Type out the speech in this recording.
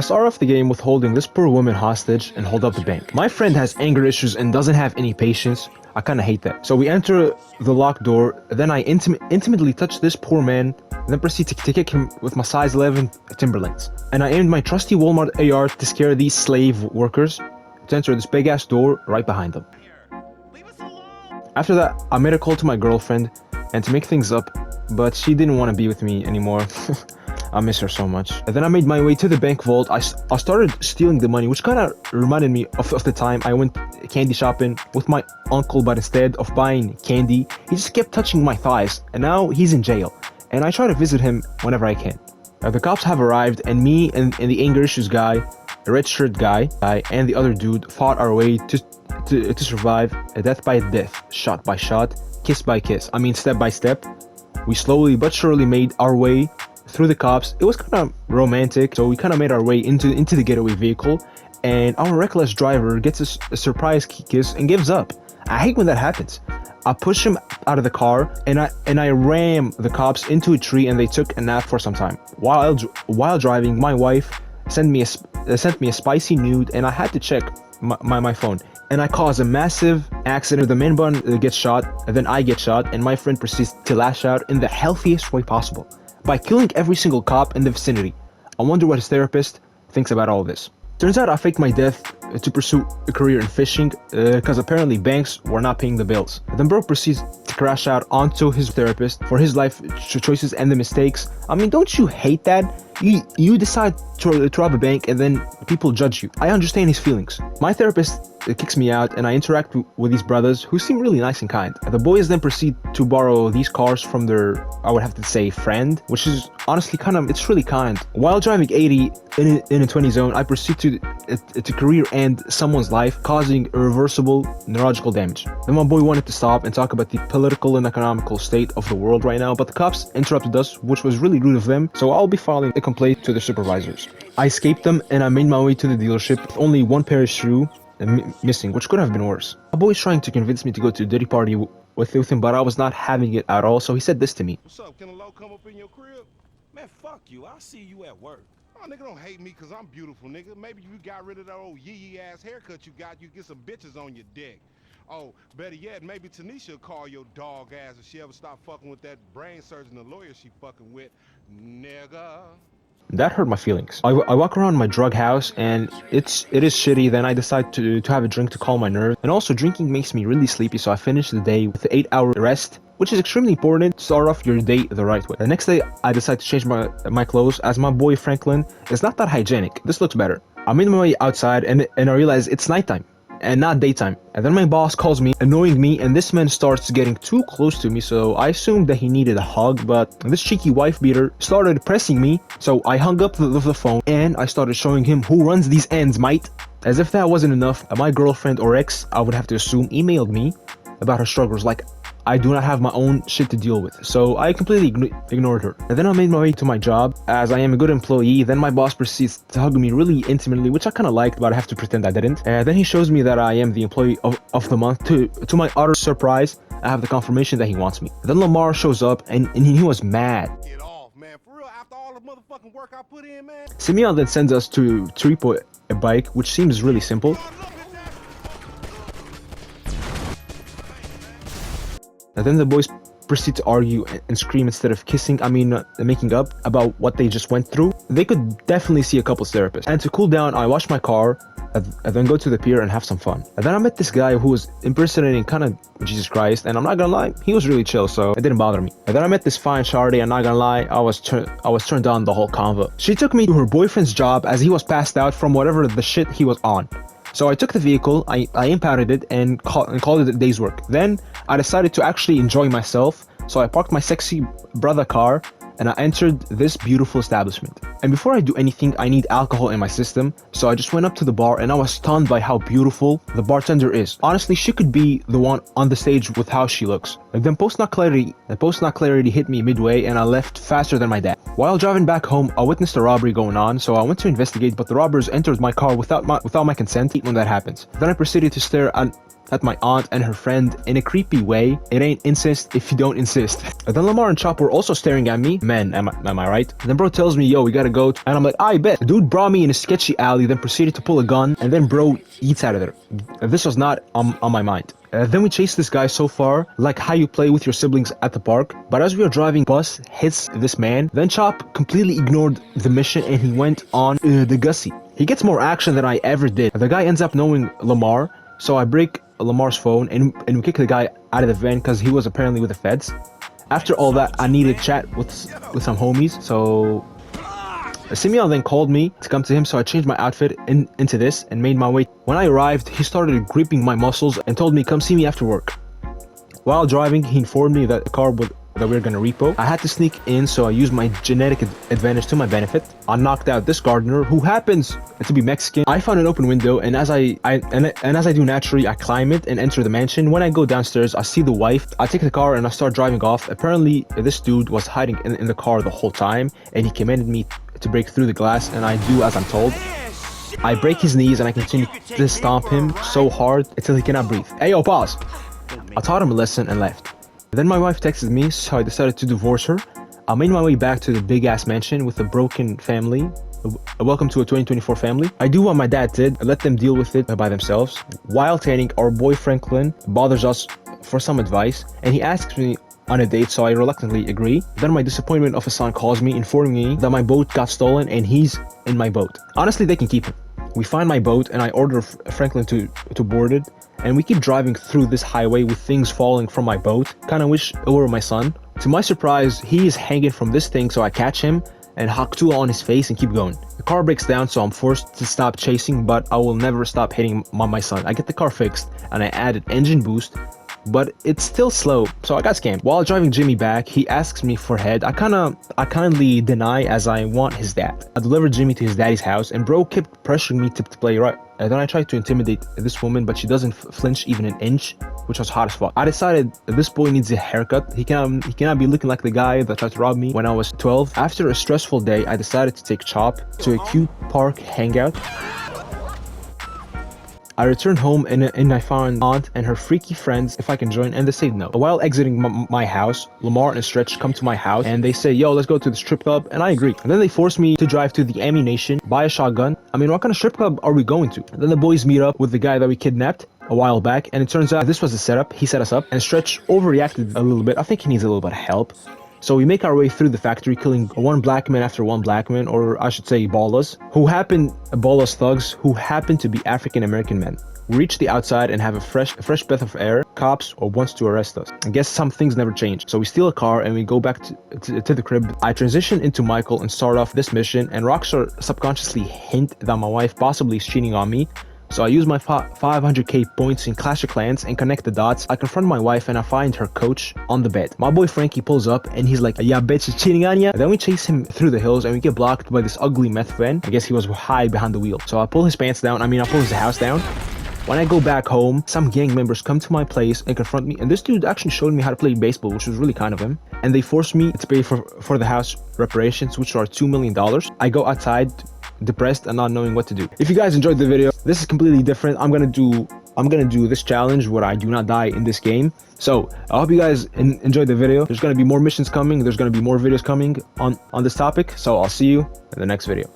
start off the game with holding this poor woman hostage and hold up the bank. My friend has anger issues and doesn't have any patience. I kinda hate that. So we enter the locked door, then I intimately touch this poor man, then proceed to kick him with my size 11 Timberlands. And I aimed my trusty Walmart AR to scare these slave workers to enter this big ass door right behind them. After that, I made a call to my girlfriend and to make things up, but she didn't want to be with me anymore. I miss her so much. And then I made my way to the bank vault. I started stealing the money, which kind of reminded me of the time I went candy shopping with my uncle, but instead of buying candy, he just kept touching my thighs, and now he's in jail. And I try to visit him whenever I can. The cops have arrived, and me and the anger issues guy, the red shirt guy, and the other dude fought our way to survive a death by death, shot by shot, kiss by kiss. I mean, step by step. We slowly but surely made our way through the cops. It was kind of romantic, so we kind of made our way into the getaway vehicle, and our reckless driver gets a surprise kiss and gives up. I hate when that happens. I push him out of the car, and I ram the cops into a tree, and they took a nap for some time. While driving, my wife sent me a spicy nude, and I had to check my phone, and I cause a massive accident. The main bun gets shot, and then I get shot, and my friend proceeds to lash out in the healthiest way possible by killing every single cop in the vicinity. I wonder what his therapist thinks about all this. Turns out I faked my death to pursue a career in fishing, because apparently banks were not paying the bills. Then bro proceeds to crash out onto his therapist for his life choices and the mistakes. I mean, don't you hate that? You decide to rob a bank and then people judge you. I understand his feelings. My therapist kicks me out, and I interact with these brothers who seem really nice and kind. The boys then proceed to borrow these cars from their, I would have to say, friend, which is honestly it's really kind. While driving 80 in a 20 zone, I proceed to career end someone's life, causing irreversible neurological damage. Then my boy wanted to stop and talk about the political and economical state of the world right now, but the cops interrupted us, which was really rude of them, so I'll be filing a complaint to the supervisors. I escaped them, and I made my way to the dealership with only one pair of shoes missing, which could have been worse. My boy is trying to convince me to go to a dirty party with him, but I was not having it at all, so he said this to me. What's up? Can a low come up in your crib? Man, fuck you. I'll see you at work. Oh, nigga, don't hate me because I'm beautiful, nigga. Maybe you got rid of that old yee ass haircut you got, you get some bitches on your dick. Oh, better yet, maybe Tanisha will call your dog ass if she ever stop fucking with that brain surgeon, the lawyer she fucking with, nigga. That hurt my feelings. I walk around my drug house, and it is shitty. Then I decide to have a drink to calm my nerves. And also, drinking makes me really sleepy, so I finish the day with an 8-hour rest, which is extremely important to start off your day the right way. The next day, I decide to change my clothes, as my boy Franklin is not that hygienic. This looks better. I made my way outside, and I realize it's nighttime and not daytime. And then my boss calls me, annoying me, and this man starts getting too close to me, so I assumed that he needed a hug, but this cheeky wife beater started pressing me, so I hung up the phone, and I started showing him who runs these ends, mate. As if that wasn't enough, my girlfriend, or ex, I would have to assume, emailed me about her struggles, like I do not have my own shit to deal with, so I completely ignored her. And then I made my way to my job, as I am a good employee. Then my boss proceeds to hug me really intimately, which I kind of liked, but I have to pretend I didn't. Then he shows me that I am the employee of the month. To my utter surprise, I have the confirmation that he wants me. Then Lamar shows up, and he was mad. Get off, man. For real, after all the motherfucking work I put in, man. Simeon then sends us to repo a bike, which seems really simple. And then the boys proceed to argue and scream instead of kissing, making up about what they just went through. They could definitely see a couple's therapist. And to cool down, I wash my car, and then go to the pier and have some fun. And then I met this guy who was impersonating kind of Jesus Christ, and I'm not gonna lie, he was really chill, so it didn't bother me. And then I met this fine shawty, and not gonna lie, I was turned on the whole convo. She took me to her boyfriend's job, as he was passed out from whatever the shit he was on. So I took the vehicle, I impounded it, and called it a day's work. Then I decided to actually enjoy myself, so I parked my sexy brother car, and I entered this beautiful establishment. And before I do anything, I need alcohol in my system, so I just went up to the bar, and I was stunned by how beautiful the bartender is. Honestly, she could be the one on the stage with how she looks. And then post-nut clarity hit me midway, and I left faster than my dad. While driving back home, I witnessed a robbery going on, so I went to investigate, but the robbers entered my car without my consent. When that happens, then I proceeded to stare at my aunt and her friend in a creepy way. It ain't incest if you don't insist. And then Lamar and Chop were also staring at me, men, am I right? And then bro tells me, yo, we gotta go. And I'm like, I bet. The dude brought me in a sketchy alley, then proceeded to pull a gun, and then bro eats out of there. This was not on my mind. Then we chased this guy so far, like how you play with your siblings at the park. But as we were driving, bus hits this man. Then Chop completely ignored the mission and he went on the Gussie. He gets more action than I ever did. The guy ends up knowing Lamar, so I break Lamar's phone and we kick the guy out of the van because he was apparently with the feds. After all that, I needed chat with some homies, so Simeon then called me to come to him, so I changed my outfit into this and made my way. When I arrived, he started gripping my muscles and told me, come see me after work. While driving, he informed me that the car that we were gonna repo. I had to sneak in, so I used my genetic advantage to my benefit. I knocked out this gardener, who happens to be Mexican. I found an open window, and as I do naturally, I climb it and enter the mansion. When I go downstairs, I see the wife. I take the car and I start driving off. Apparently, this dude was hiding in the car the whole time, and he commanded me to break through the glass, and I do as I'm told. I break his knees and I continue to stomp him so hard until he cannot breathe. Hey, yo, pause. I taught him a lesson and left. Then my wife texted me, so I decided to divorce her. I made my way back to the big ass mansion with a broken family. Welcome to a 2024 family. I do what my dad did, let them deal with it by themselves. While tanning, our boy Franklin bothers us for some advice, and he asks me on a date, so I reluctantly agree. Then my disappointment of a son calls me, informing me that my boat got stolen and he's in my boat. Honestly, they can keep him. We find my boat and I order Franklin to board it, and we keep driving through this highway with things falling from my boat. Kinda wish it were my son. To my surprise, he is hanging from this thing, so I catch him and Haktula on his face and keep going. The car breaks down, so I'm forced to stop chasing, but I will never stop hitting my son. I get the car fixed and I added engine boost, but it's still slow, so I got scammed. While driving Jimmy back, he asks me for head. I kindly deny as I want his dad. I delivered Jimmy to his daddy's house, and bro kept pressuring me to play right. And then I tried to intimidate this woman, but she doesn't flinch even an inch, which was hot as fuck. I decided this boy needs a haircut. He cannot be looking like the guy that tried to rob me when I was 12. After a stressful day, I decided to take Chop to a cute park hangout. I returned home and I found Aunt and her freaky friends if I can join, and they said no. While exiting my house, Lamar and Stretch come to my house and they say, yo, let's go to the strip club, and I agree. And then they force me to drive to the ammunition, buy a shotgun. I mean, what kind of strip club are we going to? And then the boys meet up with the guy that we kidnapped a while back, and it turns out this was the setup. He set us up, and Stretch overreacted a little bit. I think he needs a little bit of help. So we make our way through the factory, killing one black man after one black man, or I should say ballas, ballas thugs who happen to be African American men. We reach the outside and have a fresh breath of air. Cops wants to arrest us. I guess some things never change. So we steal a car and we go back to the crib. I transition into Michael and start off this mission, and Rockstar subconsciously hint that my wife possibly is cheating on me. So I use my 500k points in Clash of Clans and connect the dots. I confront my wife and I find her coach on the bed. My boy Frankie pulls up and he's like, yeah, bitch is cheating on ya. Then we chase him through the hills and we get blocked by this ugly meth van. I guess he was high behind the wheel. So I pull his pants down. I pull his house down. When I go back home, some gang members come to my place and confront me, and this dude actually showed me how to play baseball, which was really kind of him. And they forced me to pay for the house reparations, which are $2 million. I go outside depressed and not knowing what to do. If you guys enjoyed the video, this is completely different. I'm gonna do this challenge where I do not die in this game. So I hope you guys enjoyed the video. There's gonna be more missions coming. There's gonna be more videos coming on this topic. So I'll see you in the next video.